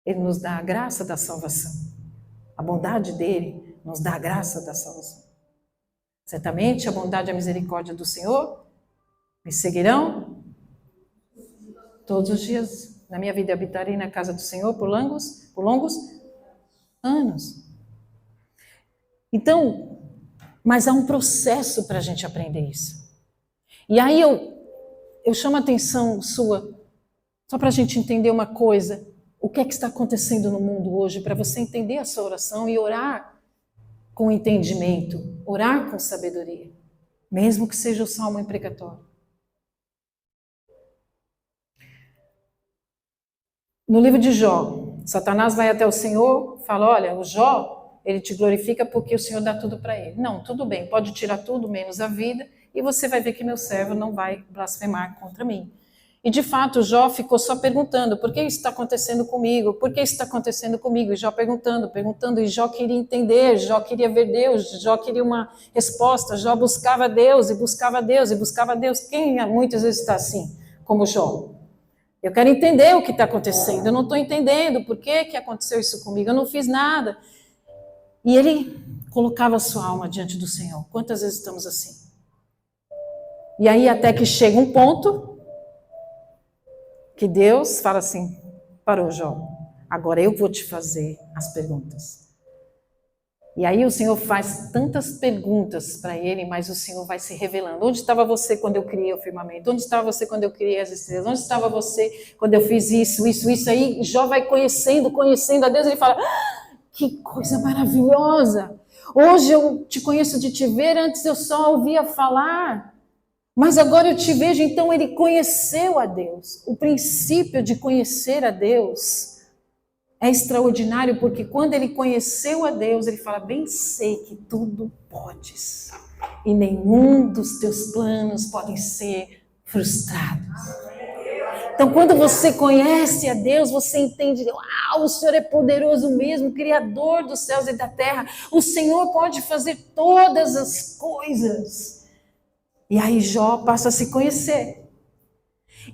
Ele nos dá a graça da salvação. A bondade dele nos dá a graça da salvação. Certamente a bondade e a misericórdia do Senhor me seguirão todos os dias. Na minha vida habitarei na casa do Senhor por longos anos. Então, mas há um processo para a gente aprender isso. E aí eu chamo a atenção sua, só para a gente entender uma coisa. O que é que está acontecendo no mundo hoje, para você entender a sua oração e orar com entendimento, orar com sabedoria, mesmo que seja o salmo imprecatório. No livro de Jó, Satanás vai até o Senhor, fala, olha, o Jó, ele te glorifica porque o Senhor dá tudo para ele. Não, tudo bem, pode tirar tudo, menos a vida, e você vai ver que meu servo não vai blasfemar contra mim. E de fato, Jó ficou só perguntando, por que isso está acontecendo comigo? Por que isso está acontecendo comigo? E Jó perguntando, e Jó queria entender, Jó queria ver Deus, Jó queria uma resposta, Jó buscava Deus, e buscava Deus, e buscava Deus. Quem muitas vezes está assim, como Jó? Eu quero entender o que está acontecendo, eu não estou entendendo por que aconteceu isso comigo, eu não fiz nada. E ele colocava a sua alma diante do Senhor. Quantas vezes estamos assim? E aí até que chega um ponto que Deus fala assim, parou, Jó, agora eu vou te fazer as perguntas. E aí o Senhor faz tantas perguntas para ele, mas o Senhor vai se revelando. Onde estava você quando eu criei o firmamento? Onde estava você quando eu criei as estrelas? Onde estava você quando eu fiz isso? Aí Jó vai conhecendo a Deus, ele fala, que coisa maravilhosa! Hoje eu te conheço de te ver, antes eu só ouvia falar. Mas agora eu te vejo, então ele conheceu a Deus. O princípio de conhecer a Deus É extraordinário porque quando ele conheceu a Deus, ele fala, bem sei que tudo podes. E nenhum dos teus planos podem ser frustrados. Então, quando você conhece a Deus, você entende, o Senhor é poderoso mesmo, Criador dos céus e da terra. O Senhor pode fazer todas as coisas. E aí Jó passa a se conhecer.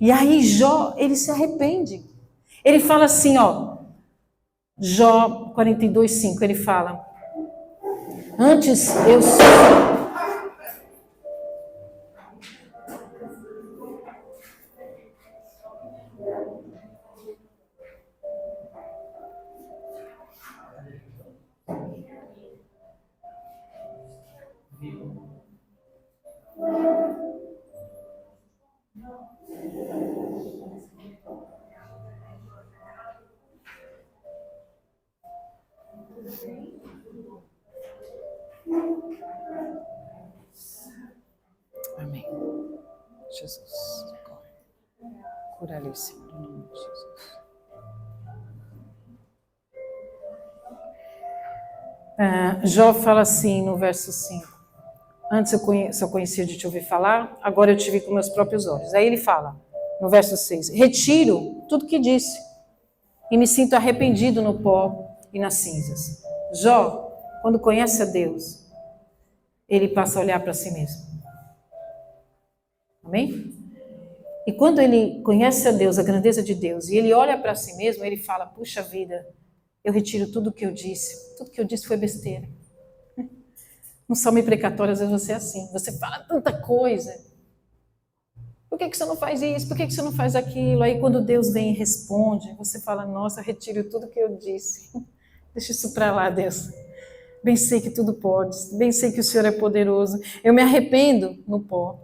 E aí Jó, ele se arrepende. Ele fala assim, Jó 42:5, ele fala, antes eu sou... Amém. Jesus. Cura-lhe, Senhor, em nome de Jesus. Jó fala assim no verso 5. Antes eu só conhecia de te ouvir falar, agora eu te vi com meus próprios olhos. Aí ele fala, no verso 6, retiro tudo que disse e me sinto arrependido no pó e nas cinzas. Jó, quando conhece a Deus, ele passa a olhar para si mesmo. Amém? E quando ele conhece a Deus, a grandeza de Deus, e ele olha para si mesmo, ele fala, puxa vida, eu retiro tudo o que eu disse. Tudo que eu disse foi besteira. No salmo imprecatório, às vezes você é assim. Você fala tanta coisa. Por que você não faz isso? Por que você não faz aquilo? Aí quando Deus vem e responde, você fala, nossa, retiro tudo que eu disse. Deixa isso para lá, Deus. Bem sei que tudo pode. Bem sei que o Senhor é poderoso. Eu me arrependo no pó.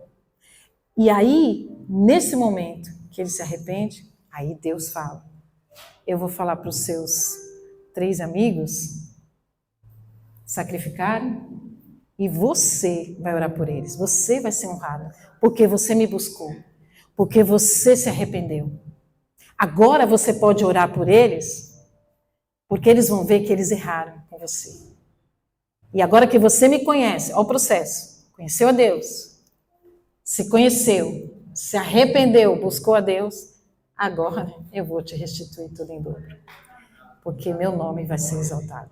E aí, nesse momento que ele se arrepende, aí Deus fala, eu vou falar para os seus 3 amigos sacrificarem e você vai orar por eles. Você vai ser honrado, porque você me buscou, porque você se arrependeu. Agora você pode orar por eles, porque eles vão ver que eles erraram com você. E agora que você me conhece, olha o processo, conheceu a Deus, se conheceu, se arrependeu, buscou a Deus, agora eu vou te restituir tudo em dobro, porque meu nome vai ser exaltado.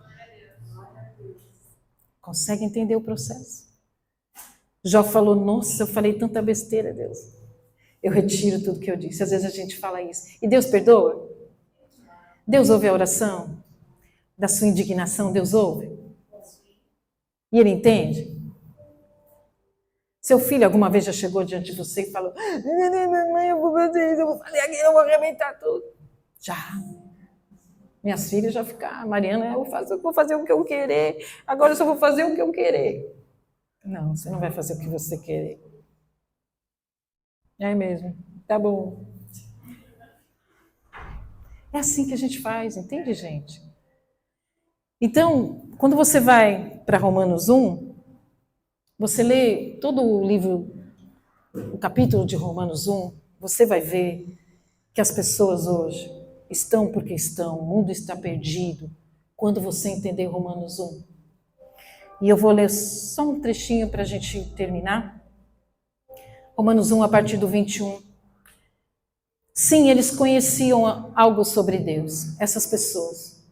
Consegue entender o processo? Jó falou, nossa, eu falei tanta besteira, Deus. Eu retiro tudo que eu disse. Às vezes a gente fala isso. E Deus perdoa? Deus ouve a oração da sua indignação? Deus ouve? E Ele entende? Seu filho alguma vez já chegou diante de você e falou, mamãe, eu vou fazer isso, eu vou fazer aquilo, eu vou arrebentar tudo. Já. Minhas filhas já ficam, Mariana, eu vou fazer o que eu querer, agora eu só vou fazer o que eu querer. Não, você não vai fazer o que você querer. É mesmo, tá bom. É assim que a gente faz, entende, gente? Então, quando você vai para Romanos 1, você lê todo o livro, o capítulo de Romanos 1, você vai ver que as pessoas hoje estão porque estão, o mundo está perdido, quando você entender Romanos 1. E eu vou ler só um trechinho para a gente terminar. Romanos 1, a partir do 21. Sim, eles conheciam algo sobre Deus, essas pessoas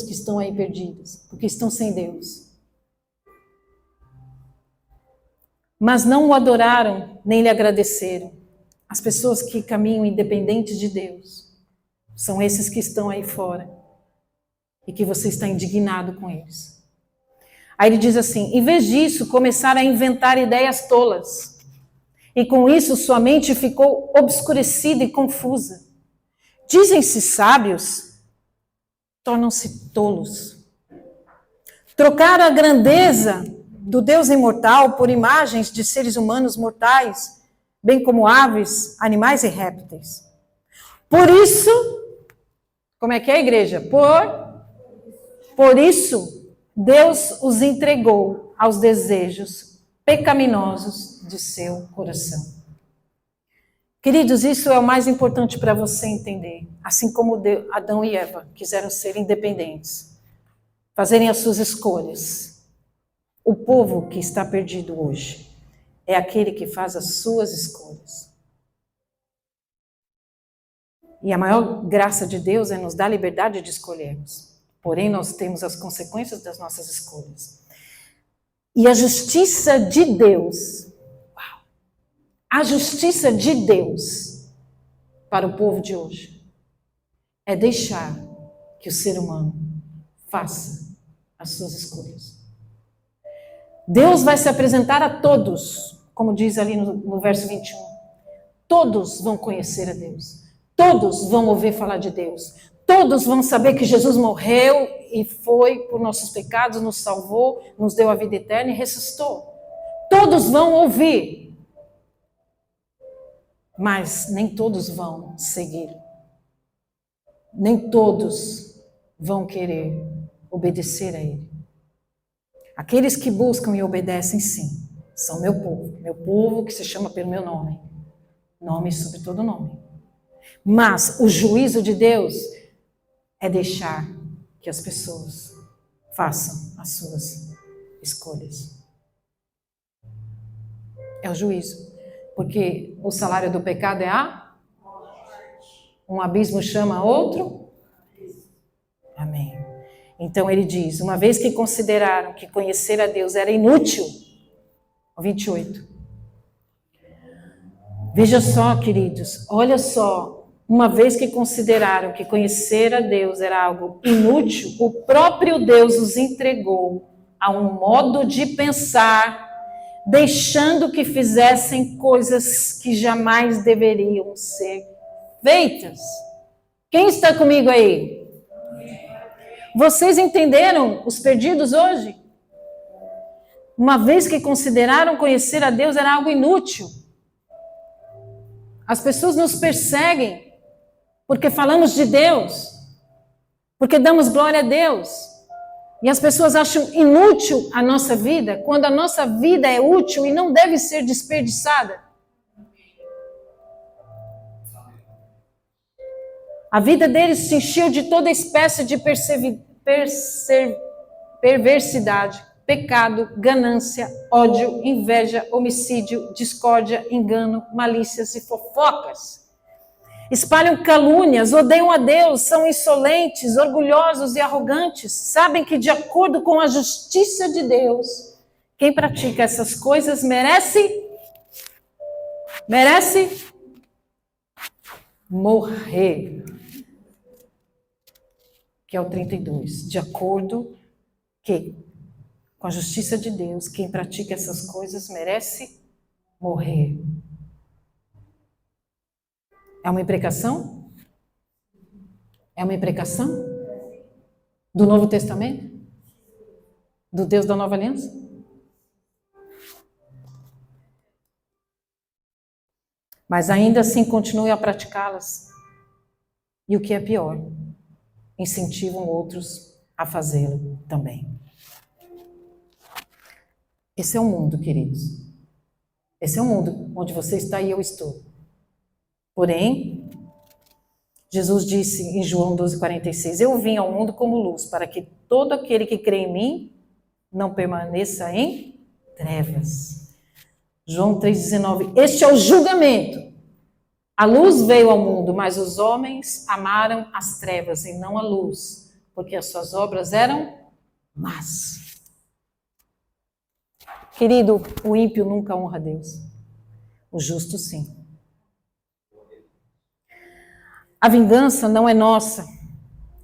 que estão aí perdidas, porque estão sem Deus. Mas não o adoraram, nem lhe agradeceram. As pessoas que caminham independentes de Deus são esses que estão aí fora e que você está indignado com eles. Aí ele diz assim, em vez disso, começaram a inventar ideias tolas. E com isso sua mente ficou obscurecida e confusa. Dizem-se sábios, tornam-se tolos. Trocaram a grandeza do Deus imortal por imagens de seres humanos mortais, bem como aves, animais e répteis. Por isso, como é que é, igreja? Por isso, Deus os entregou aos desejos pecaminosos de seu coração. Queridos, isso é o mais importante para você entender. Assim como Adão e Eva quiseram ser independentes, fazerem as suas escolhas. O povo que está perdido hoje é aquele que faz as suas escolhas. E a maior graça de Deus é nos dar liberdade de escolhermos. Porém, nós temos as consequências das nossas escolhas. E a justiça de Deus, a justiça de Deus para o povo de hoje é deixar que o ser humano faça as suas escolhas. Deus vai se apresentar a todos, como diz ali no verso 21. Todos vão conhecer a Deus. Todos vão ouvir falar de Deus. Todos vão saber que Jesus morreu e foi por nossos pecados, nos salvou, nos deu a vida eterna e ressuscitou. Todos vão ouvir. Mas nem todos vão seguir. Nem todos vão querer obedecer a Ele. Aqueles que buscam e obedecem, sim, são meu povo que se chama pelo meu nome. Nome sobre todo nome. Mas o juízo de Deus é deixar que as pessoas façam as suas escolhas. É o juízo. Porque o salário do pecado é um abismo chama outro. Amém. Então ele diz, uma vez que consideraram que conhecer a Deus era inútil, 28. Veja só, queridos, olha só, uma vez que consideraram que conhecer a Deus era algo inútil, o próprio Deus os entregou a um modo de pensar, deixando que fizessem coisas que jamais deveriam ser feitas. Quem está comigo aí? Vocês entenderam os perdidos hoje? Uma vez que consideraram conhecer a Deus era algo inútil. As pessoas nos perseguem porque falamos de Deus, porque damos glória a Deus. E as pessoas acham inútil a nossa vida, quando a nossa vida é útil e não deve ser desperdiçada. A vida deles se encheu de toda espécie de perversidade, pecado, ganância, ódio, inveja, homicídio, discórdia, engano, malícias e fofocas. Espalham calúnias, odeiam a Deus, são insolentes, orgulhosos e arrogantes. Sabem que, de acordo com a justiça de Deus, quem pratica essas coisas merece morrer. Que é o 32. De acordo com a justiça de Deus, quem pratica essas coisas merece morrer. É uma imprecação? É uma imprecação? Do Novo Testamento? Do Deus da Nova Aliança? Mas ainda assim continue a praticá-las. E o que é pior, incentivam outros a fazê-lo também. Esse é o mundo, queridos. Esse é o mundo onde você está e eu estou. Porém, Jesus disse em João 12,46, eu vim ao mundo como luz, para que todo aquele que crê em mim não permaneça em trevas. João 3,19, este é o julgamento. A luz veio ao mundo, mas os homens amaram as trevas e não a luz, porque as suas obras eram más. Querido, o ímpio nunca honra a Deus. O justo, sim. A vingança não é nossa.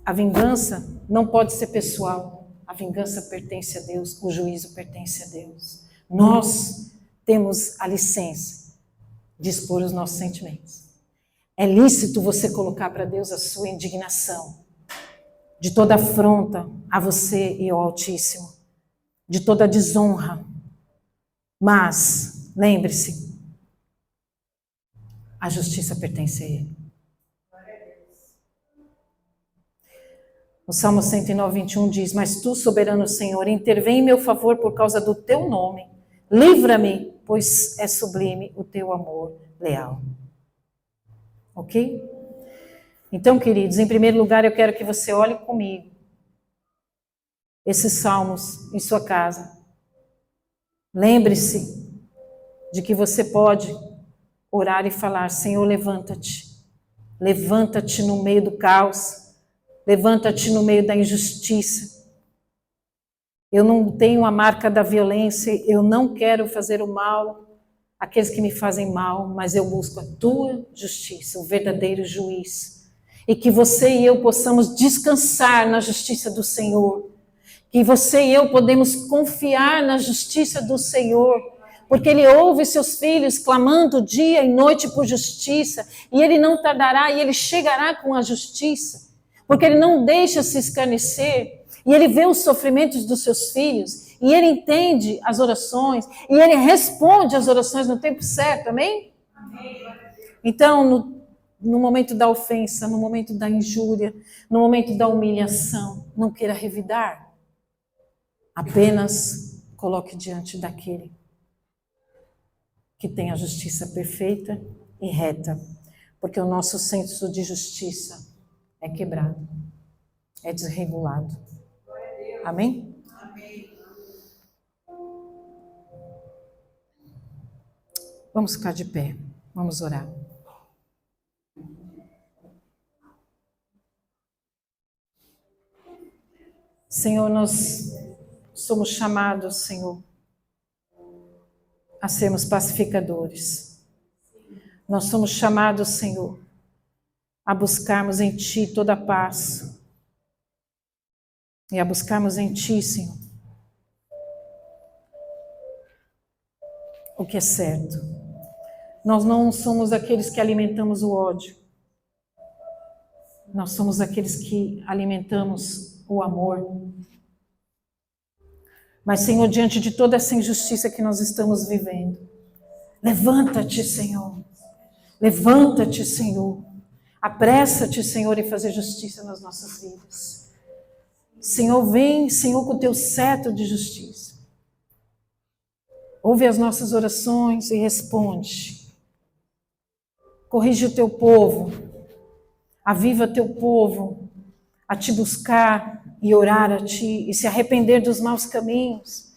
A vingança não pode ser pessoal. A vingança pertence a Deus. O juízo pertence a Deus. Nós temos a licença de expor os nossos sentimentos. É lícito você colocar para Deus a sua indignação de toda afronta a você e ao Altíssimo, de toda desonra. Mas, lembre-se, a justiça pertence a Ele. O Salmo 109:21 diz, mas tu, soberano Senhor, intervém em meu favor por causa do teu nome. Livra-me, pois é sublime o teu amor leal. Ok? Então, queridos, em primeiro lugar, eu quero que você olhe comigo esses salmos em sua casa. Lembre-se de que você pode orar e falar: Senhor, levanta-te. Levanta-te no meio do caos. Levanta-te no meio da injustiça. Eu não tenho a marca da violência, eu não quero fazer o mal àqueles que me fazem mal, mas eu busco a tua justiça, o verdadeiro juiz. E que você e eu possamos descansar na justiça do Senhor. Que você e eu podemos confiar na justiça do Senhor. Porque Ele ouve seus filhos clamando dia e noite por justiça. E Ele não tardará e Ele chegará com a justiça. Porque Ele não deixa se escarnecer. E Ele vê os sofrimentos dos seus filhos. E Ele entende as orações. E Ele responde as orações no tempo certo. Amém? Amém. Então, no momento da ofensa, no momento da injúria, no momento da humilhação, não queira revidar. Apenas coloque diante daquele que tem a justiça perfeita e reta. Porque o nosso senso de justiça é quebrado, é desregulado. Amém? Amém. Vamos ficar de pé, vamos orar. Senhor, nós somos chamados, Senhor, a sermos pacificadores. Nós somos chamados, Senhor, a buscarmos em Ti toda a paz. E a buscarmos em Ti, Senhor, o que é certo. Nós não somos aqueles que alimentamos o ódio. Nós somos aqueles que alimentamos o amor. Mas, Senhor, diante de toda essa injustiça que nós estamos vivendo, levanta-te, Senhor. Levanta-te, Senhor. Apressa-te, Senhor, em fazer justiça nas nossas vidas. Senhor, vem, Senhor, com o teu cetro de justiça. Ouve as nossas orações e responde. Corrige o teu povo. Aviva teu povo a te buscar e orar a Ti e se arrepender dos maus caminhos.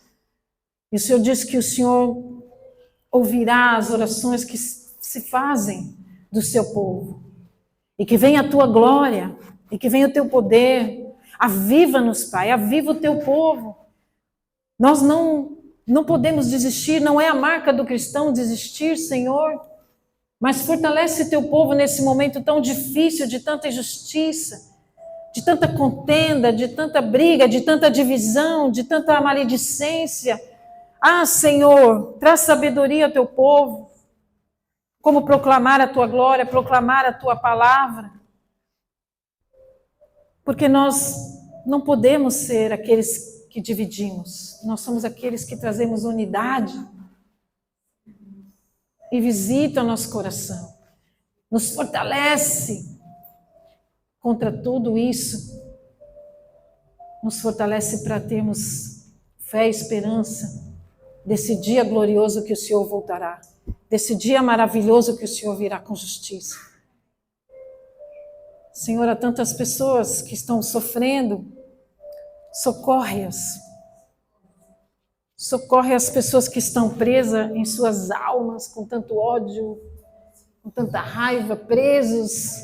E o Senhor disse que o Senhor ouvirá as orações que se fazem do seu povo. E que venha a Tua glória, e que venha o Teu poder. Aviva-nos, Pai, aviva o Teu povo. Nós não podemos desistir, não é a marca do cristão desistir, Senhor. Mas fortalece Teu povo nesse momento tão difícil, de tanta injustiça, de tanta contenda, de tanta briga, de tanta divisão, de tanta maledicência. Ah, Senhor, traz sabedoria ao Teu povo. Como proclamar a Tua glória, proclamar a Tua palavra. Porque nós não podemos ser aqueles que dividimos. Nós somos aqueles que trazemos unidade. E visita o nosso coração. Nos fortalece contra tudo isso. Nos fortalece para termos fé e esperança desse dia glorioso que o Senhor voltará. Desse dia maravilhoso que o Senhor virá com justiça. Senhor, há tantas pessoas que estão sofrendo, socorre-as. Socorre as pessoas que estão presas em suas almas, com tanto ódio, com tanta raiva, presos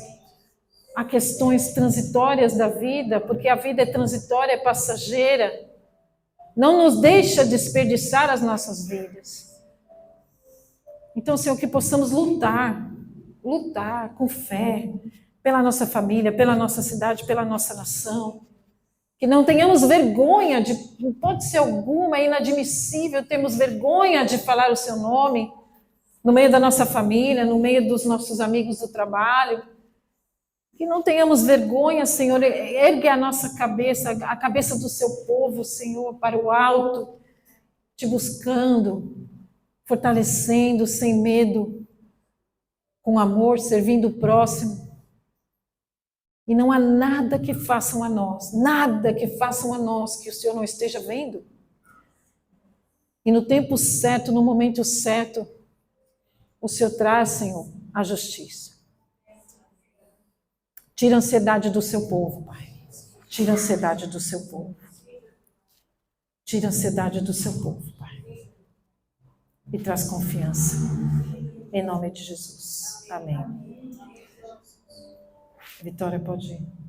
a questões transitórias da vida, porque a vida é transitória, é passageira. Não nos deixa desperdiçar as nossas vidas. Então, Senhor, que possamos lutar com fé, pela nossa família, pela nossa cidade, pela nossa nação. Que não tenhamos vergonha de, pode ser alguma, é inadmissível termos vergonha de falar o Seu nome no meio da nossa família, no meio dos nossos amigos do trabalho. Que não tenhamos vergonha, Senhor, ergue a nossa cabeça, a cabeça do Seu povo, Senhor, para o alto, Te buscando, fortalecendo, sem medo, com amor, servindo o próximo. E não há nada que façam a nós que o Senhor não esteja vendo. E no tempo certo, no momento certo, o Senhor traz, Senhor, a justiça. Tira a ansiedade do seu povo, Pai. Tira a ansiedade do seu povo. Tira a ansiedade do seu povo, Pai. E traz confiança. Em nome de Jesus. Amém. Vitória, pode ir.